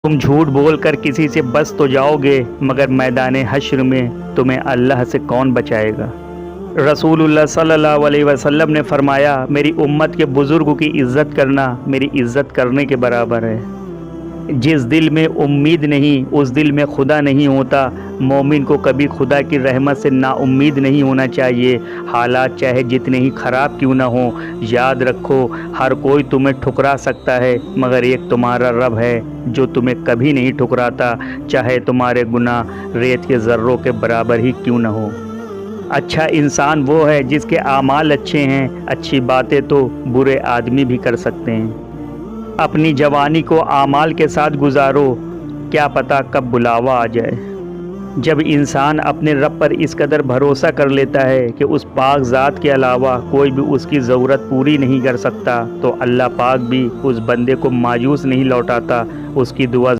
تم جھوٹ بول کر کسی سے بچ تو جاؤ گے، مگر میدان حشر میں تمہیں اللہ سے کون بچائے گا؟ رسول اللہ صلی اللہ علیہ وسلم نے فرمایا، میری امت کے بزرگوں کی عزت کرنا میری عزت کرنے کے برابر ہے۔ جس دل میں امید نہیں اس دل میں خدا نہیں ہوتا۔ مومن کو کبھی خدا کی رحمت سے نا امید نہیں ہونا چاہیے، حالات چاہے جتنے ہی خراب کیوں نہ ہوں۔ یاد رکھو، ہر کوئی تمہیں ٹھکرا سکتا ہے، مگر ایک تمہارا رب ہے جو تمہیں کبھی نہیں ٹھکراتا، چاہے تمہارے گناہ ریت کے ذروں کے برابر ہی کیوں نہ ہو۔ اچھا انسان وہ ہے جس کے اعمال اچھے ہیں، اچھی باتیں تو برے آدمی بھی کر سکتے ہیں۔ اپنی جوانی کو اعمال کے ساتھ گزارو، کیا پتہ کب بلاوا آ جائے۔ جب انسان اپنے رب پر اس قدر بھروسہ کر لیتا ہے کہ اس پاک ذات کے علاوہ کوئی بھی اس کی ضرورت پوری نہیں کر سکتا، تو اللہ پاک بھی اس بندے کو مایوس نہیں لوٹاتا، اس کی دعا